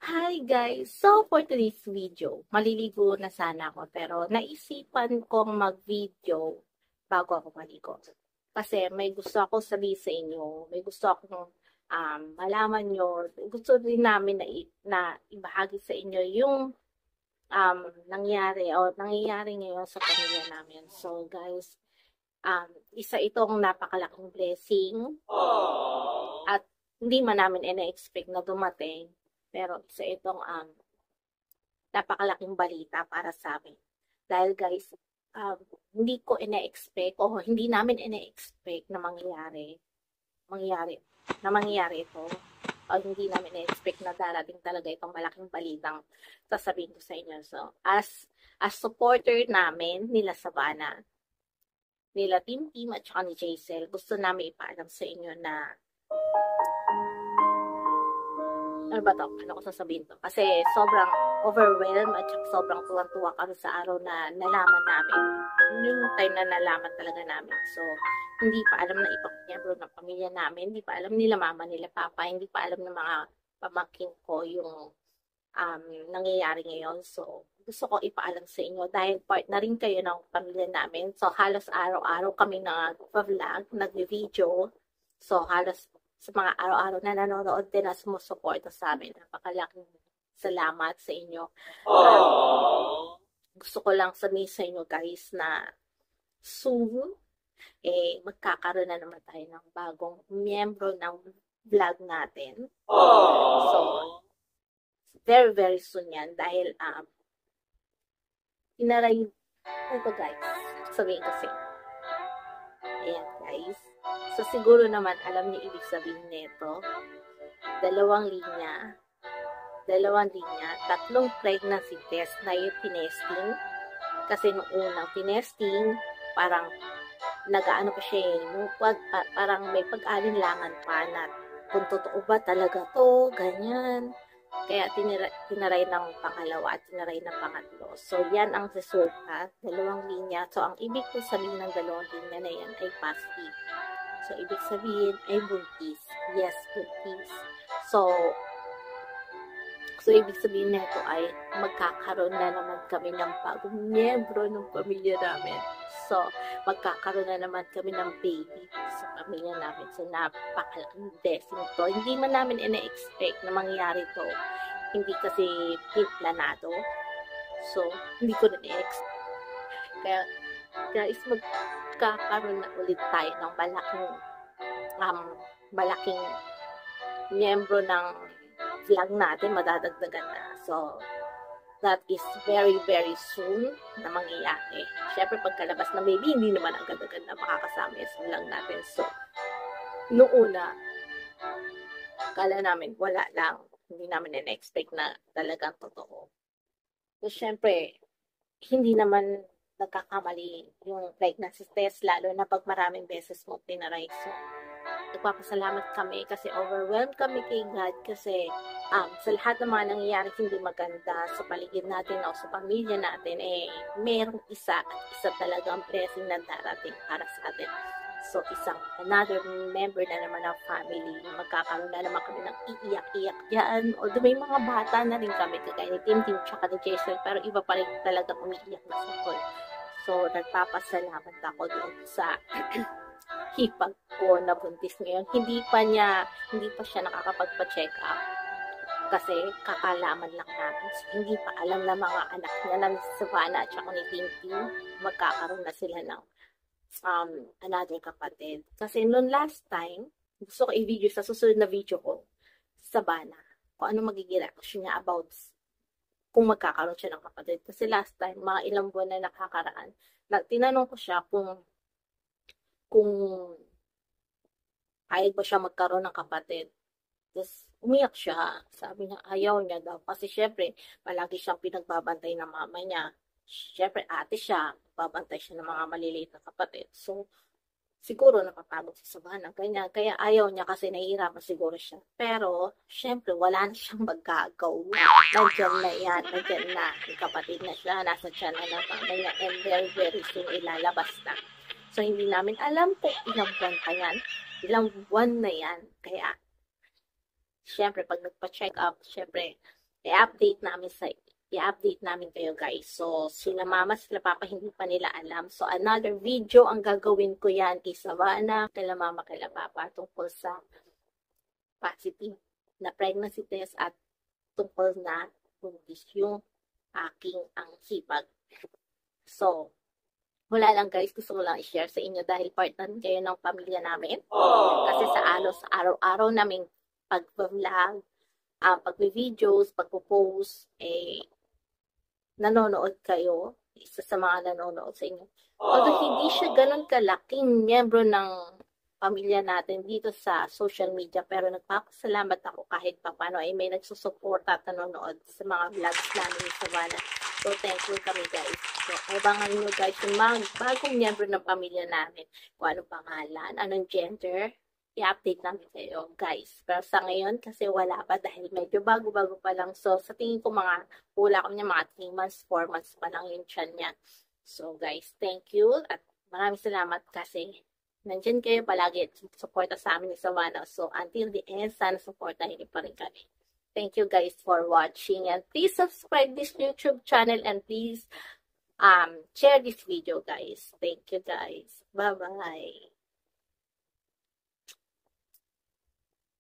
Hi guys! So for today's video, maliligo na sana ako pero naisipan kong mag-video bago ako maligo. Kasi may gusto ako sabihin sa inyo, may gusto akong malaman nyo, gusto rin namin na ibahagi sa inyo yung nangyayari ngayon sa pamilya namin. So guys, isa itong napakalaking blessing at hindi man namin ina-expect na dumating. Pero isa itong napakalaking balita para sa amin. Dahil guys, hindi ko ina-expect o hindi namin ina-expect na mangyayari ito. O hindi namin ina-expect na darating talaga itong malaking balitang sasabihin ko sa inyo. So, as supporter namin nila Sabana, nila Team at saka ni Jaisel, gusto namin ipaalam sa inyo na ano ba to? Ano ko sasabihin to? Kasi sobrang overwhelmed at sobrang tuwang-tuwa kami sa araw na nalaman namin. Yung time na nalaman talaga namin. So, hindi pa alam na ibang miyembro ng pamilya namin. Hindi pa alam nila mama, nila papa. Hindi pa alam ng mga pamangkin ko yung nangyayari ngayon. So, gusto ko ipaalam sa inyo dahil part na rin kayo ng pamilya namin. So, halos araw-araw kami nag-vlog, nag-video. So, halos sa mga araw-araw na nanonood din at sumusuporta sa amin. Napakalaking salamat sa inyo. Gusto ko lang sabihin sa inyo guys na soon, magkakaroon na naman tayo ng bagong miyembro ng vlog natin. So, very, very soon yan dahil inaray ito guys. Sabihin kasi. Ayan guys. So, siguro naman, alam niyo ibig sabihin nito. Dalawang linya, tatlong pregnancy test na yung tinesting. Kasi nung unang tinesting, parang nag-ano pa siya parang may pag-alinlangan pa na kung totoo ba talaga to, ganyan. Kaya tinaray ng pangalawa at tinaray ng pangatlo. So, yan ang resulta, dalawang linya. So, ang ibig ko sabihin ng dalawang linya na yan ay positive. So, ibig sabihin ay buntis. Yes, buntis. So, ibig sabihin nito ay magkakaroon na naman kami ng bagong miyembro ng pamilya namin. So, magkakaroon na naman kami ng baby sa pamilya namin. So, napakalaking blessing to. Hindi man namin ina-expect na mangyari to. Hindi kasi planado. So, hindi ko na-expect. Kaya, guys, magkakaroon na ulit tayo ng malaking miyembro ng vlog natin, madadagdagan na. So, that is very, very soon na mangyayari. Siyempre, pagkalabas ng baby, hindi naman agad-agad na makakasama sa vlog natin. So, noong una, kala namin, wala lang. Hindi namin na-expect na talagang totoo. So, siyempre, hindi naman nagkakamali yung pregnancy test, lalo na pag maraming beses mo tinaray. So, nagpapasalamat kami kasi overwhelmed kami kay God kasi sa lahat ng mga nangyayari hindi maganda sa paligid natin o sa pamilya natin, merong isa at isa talagang blessing na darating para sa atin. So, another member na naman ng family, magkakaroon na naman kami ng iiyak-iyak dyan. Although may mga bata na rin kami, kagaya ni Tim tsaka ni Jason, pero iba pa rin talaga umiiyak na sa So, nagpapasalamat ako doon sa hipag ko na buntis ngayon. Hindi pa siya nakakapagpa-check up. Kasi kakalaman lang namin. So, hindi pa alam na mga anak niya na si Savannah at saka ni Tintin, magkakaroon na sila ng another kapatid. Kasi noon last time, gusto ko i-video sa susunod na video ko, Savannah, kung ano magiging reaction niya about kung magkakaroon siya ng kapatid. Kasi last time, mga ilang buwan na nakakaraan, tinanong ko siya kung payag ba siya magkaroon ng kapatid. Tapos, umiyak siya. Sabi niya, ayaw niya daw. Kasi syempre, palagi siyang pinagbabantay ng mama niya. Syempre, ate siya. Babantay siya ng mga maliliit na kapatid. So, siguro napapagod si Savannah. Kaya ayaw niya kasi nahihirapan siguro siya. Pero, syempre, wala na siyang magagawa. Nandiyan na yan. Nandiyan na. May kapatid na siya. Nasa tiyan na ng mama niya. And very, very soon, ilalabas na. So, hindi namin alam kung ilang buwan pa yan. Ilang buwan na yan. Kaya, syempre, pag nagpa-check up, syempre, i-update namin kayo guys. So, sila mama, sila papa, hindi pa nila alam. So, another video ang gagawin ko yan kay Savannah, kila mama, kila papa, tungkol sa positive na pregnancy test at tungkol na buntis yung aking ang sipag. So, wala lang guys, gusto ko lang i-share sa inyo dahil part na kayo ng pamilya namin. Kasi sa araw-araw naming pag-vlog, pag-videos, pag-post, nanonood kayo. Isa sa mga nanonood sa inyo. Although hindi siya ganun kalaking miyembro ng pamilya natin dito sa social media, pero nagpapasalamat ako kahit papano ay may nagsusuporta at nanonood sa mga vlogs namin ni Savannah. So, thankful kami guys. So, abangan nyo guys yung mga bagong miyembro ng pamilya namin. Kung anong pangalan, anong gender, i-update namin kayo guys. Pero sa ngayon, kasi wala pa dahil medyo bago-bago pa lang. So, sa tingin ko hula ko niya mga 3 months, 4 months pa lang yung tiyan niya. So, guys, thank you. At maraming salamat kasi nandyan kayo palagi at supporta sa amin ni Savannah. So, until the end, sana supportahin niyo pa rin kami. Thank you guys for watching. And please subscribe this YouTube channel and please share this video guys. Thank you guys. Bye-bye.